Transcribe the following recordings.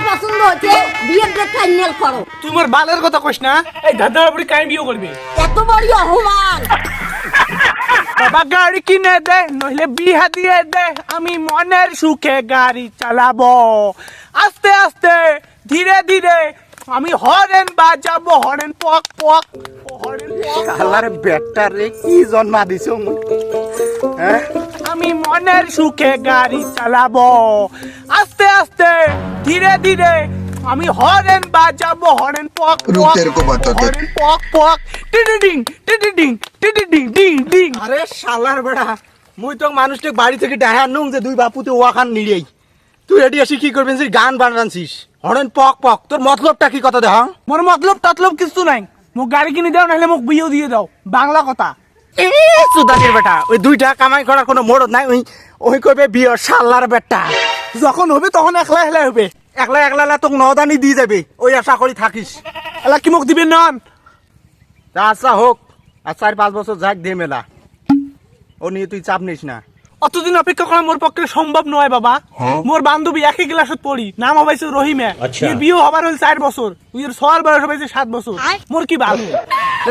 পছন্দ হচ্ছে বিয়ের ডেট ফাইনাল করো। তুই মোর বালের কথা কইস না। এই দাদার উপরে কাই বিয়ে করবি? এত বড় অপমান। বাবা গাড়ি কিনে দে, নইলে বিয়া দিয়ে দে, আমি মনের সুখে গাড়ি চালাবো। আস্তে আস্তে ধীরে ধীরে আমি হরেন বাজাবো, হরেন পক পক হরেন পক। শালার বেটা রে কি জন্মা দিছো মুই, হ্যাঁ? আমি মনের সুখে গাড়ি চালাবো। আস্তে আস্তে ধীরে ধীরে আমি হরেন বাজাবো, হরেন পক रुक পক तेरे को बताते हैं। হরেন পক পক টিডিডিং টিডিডিং টিডিডিং ডিং ডিং। আরে শালার বেটা, মুই তো মানুষকে বাড়ি থেকে ডাহা নুং যে দুই বাপুতে ওয়াখান নিড়েই তুই রেডি আসি কি করবেন? গান বানানছিস হরেন পক পক, তোর মতলবটা কি কথা দেখ? মোর মতলব ততলব কিছু নাই। মোক গাড়ি কিনে দাও, নাহলে মোক বিয়েও দিয়ে দাও। বাংলা কথা। এ সুদানির বেটা, ওই দুইটা কামাই করার কোনো মোড় নাই। ওই ওই করবে বিয়ে শালার বেটা। যখন হবে তখন একলা একলা হবে। একলা একলা তোকে নদানি দিয়ে যাবে, ওই আশা করি থাকিস। এলা কি মোক দিবেন নন? তা আচ্ছা হোক, আর 4-5 বছর যাক দে মেলা, ও নিয়ে তুই চাপ নিস না। অতদিন অপেক্ষা করা মোর পক্ষে সম্ভব নয় বাবা। মোর বান্ধবী একই ক্লাসত পড়ি, নাম হবাইছে রহিমে। এর বিয়ে হবার হল 4 বছর, এর সবার বয়স হবাইছে 7 বছর। মোর কি ভালো?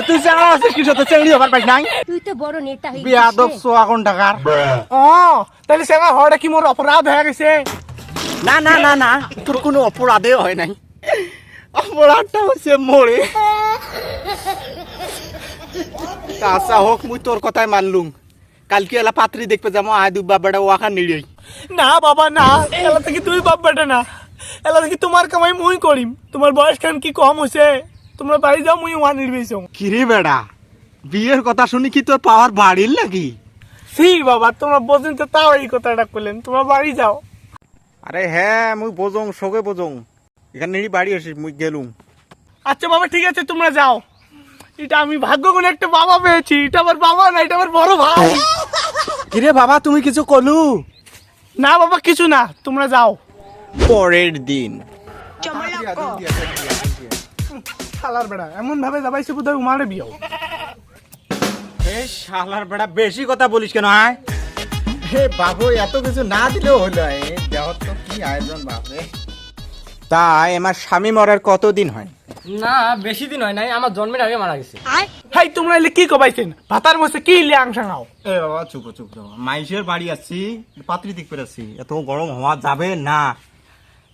তুই চাঙা আছিস কি সাথে চেংড়ি হবার পাইস নাই? তুই তো বড় নেতা হয়ে বিয়াদব সোয়া কোন টাকার। ও তাহলে সেবা হওয়াটা কি মোর অপরাধ হয়ে গেছে? না না না না, তোর কোনো অপরাধে হয় নাই, অপরাধটা হচ্ছে মোরে। আচ্ছা হোক, মুই তোর কথাই মানলুম। কালকে এলা পাত্রী দেখবে যাবো, আয় দুই বাবাটা ওয়াখান নিড়েই। না বাবা না, এলা থেকে তুই বাপ বেটা না, এলা থেকে তোমার কামাই মুই করিম। তোমার বয়স কেন কি কম হয়েছে? তোমরা বাড়ি যাও, মুই ওয়ান নির্বেছো। কিরে বেড়া, বিয়ের কথা শুনি কি তোর পাওয়ার বাড়ির নাকি? সি বাবা, তোমরা বোঝেন তো, তাও এই কথাটা করলেন। তোমরা বাড়ি যাও। আরে হ্যাঁ, মুই বোঝং, সগে বোঝং। এখানে নিড়ি বাড়ি আসিস, মুই গেলুম। আচ্ছা বাবা ঠিক আছে, তোমরা যাও। এটা আমি ভাগ্য করে একটা বাবা পেয়েছি। এটা আমার বাবা না, এটা আমার বড় ভাই। কিরে বাবা, তুমি কিছু কলু? না বাবা কিছু না, তোমরা যাও। পরের দিন শালার বেড়া এমন ভাবে যাবাইছে বোধহয় উমারে বিয়ে। এই শালার বেড়া বেশি কথা বলিস কেন? আয় হে বাবু, এত কিছু না দিলেও হলো। দেহ তো কি আয়োজন বাপরে। তাই আমার স্বামী মরার কতদিন হয়? না বেশি দিন হয় নাই, আমার জন্মের আগে মারা গেছে। হাই তোমরা এলে কি কবাইছেন? ভাতার মধ্যে কি ইলে আংসাঙাও? এ বাবা চুপ চুপ, মাইশের বাড়ি আসছি, পাত্রী দিক করে আসছি, এত গরম হওয়া যাবে না।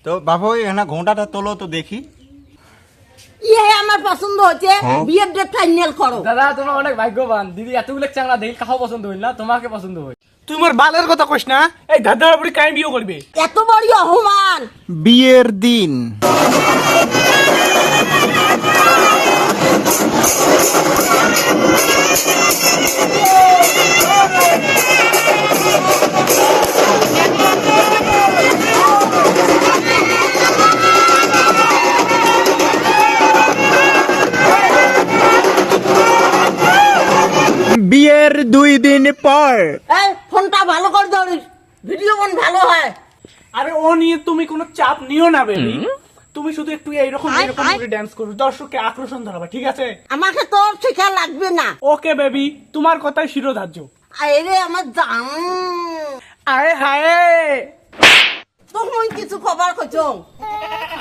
তো বাবু এখানে ঘোঁটাটা তোলো তো দেখি। ইয়ে আমার পছন্দ হচ্ছে বিয়ের ডেট ফাইনাল করো। দাদা তোমার অনেক ভাগ্যবান, দিদি এতগুলো চাংলা দেখি কাহো পছন্দ হইল না, তোমাকে পছন্দ হইল। তুই মোর বালের কথা কইস না। এই দাদার উপরে কাই বিয়ে করবে? এত বড় অপমান। বিয়ের দিন বিয়ের 2 দিন পর। এই ফোনটা ভালো করে ধরিস, ভিডিও কোন ভালো হয়। আরে ও নিয়ে তুমি কোনো চাপ নিও না বেবি। তুমি শুধু একটু এইরকম এইরকম করে ডান্স করো, দর্শককে আকর্ষণ ধরাবা, ঠিক আছে? আমাকে তোর শেখা লাগবে না। ওকে বেবি, তোমার কথাই শিরোধার্য। আরে আমার জান, আরে হায়, তখন কিছু খবর কইছো?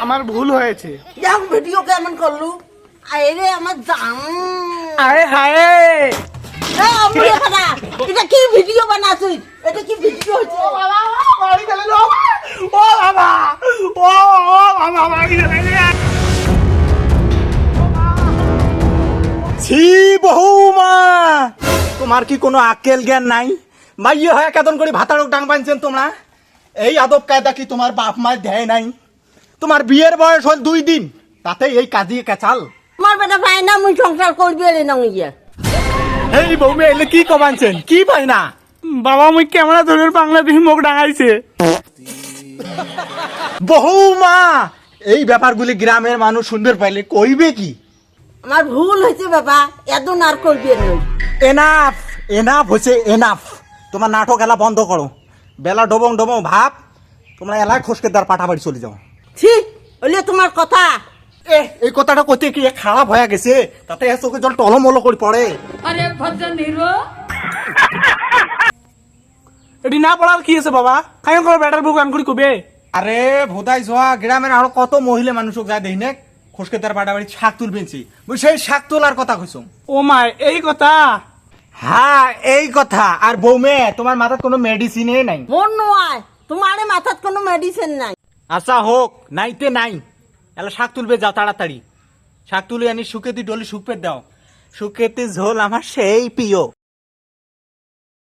আমার ভুল হয়েছে। যাও ভিডিও কেমন করলু? আরে আমার জান, আরে হায়, এটা কি ভিডিও বানাছিস? এটা কি ভিডিও হচ্ছে? ও বাবা বাড়ি গেলে, ও বাবা, ও বাবা বাড়ি গেলে। ছি বৌমা, তোমার কি কোনো আক্কেল জ্ঞান নাই? মাইয়ে হয় কেতন করে ভাতারক ডাং বানছেন তোমরা? এই আদব কায়দা কি তোমার বাপ মায়ের দেয় নাই? তোমার বিয়ের বয়স হল 2 দিন, তাতে এই কাজী কেচাল? আমার বেটা ভাই না, মুই সংসার করবি রে না ইয়ে। এই বৌমা এলে কি কমানছেন? কি পাই না? বাবা মুই ক্যামেরা ধরে বাংলাদেশ মুখ ডাঙাইছে। বৌমা, এই ব্যাপারগুলি গ্রামের মানুষ সুন্দর পাইলে কইবে কি? আমার ভুল হয়েছে বাবা, এত আর করবি না। এনাফ এনাফ হচ্ছে এনাফ। তোমার নাটক এলা বন্ধ করো। বেলা ডবং ডবং ভাব, তোমরা এলাকায় খসকে দার পাঠাবাড়ি চলে যাও। ছি, ওলে তোমার কথা। এই কথাটা কইতে কি খারাপ হয়ে গেছে? তাতে চোখে জল টলমল করে পড়ে। আরে ভদ্র নিরো, এটি না পড়ার কি আছে বাবা? কায়ন করে ব্যাটার বুক গান করি কবে? আরে ভোদাই যোৱা গ্রামের আরো কত মহিলা মানুষক যায় দেখি নে খসকে তার বাড়াবাড়ি শাক তুলবেনছি বুঝ সেই শাক তোলার কথা কইছো ও মাই এই কথা হ্যাঁ এই কথা আর বৌমে তোমার মাথার কোনো মেডিসিনই নাই মন নয় তোমার মাথাত কোনো মেডিসিন নাই আচ্ছা হোক নাইতে নাই এলা শাক তুলবে যাও তাড়াতাড়ি শাক তুলে আনি শুকেতি ডলি শুকপে দাও শুকেতি ঝোল আমার সেই প্রিয়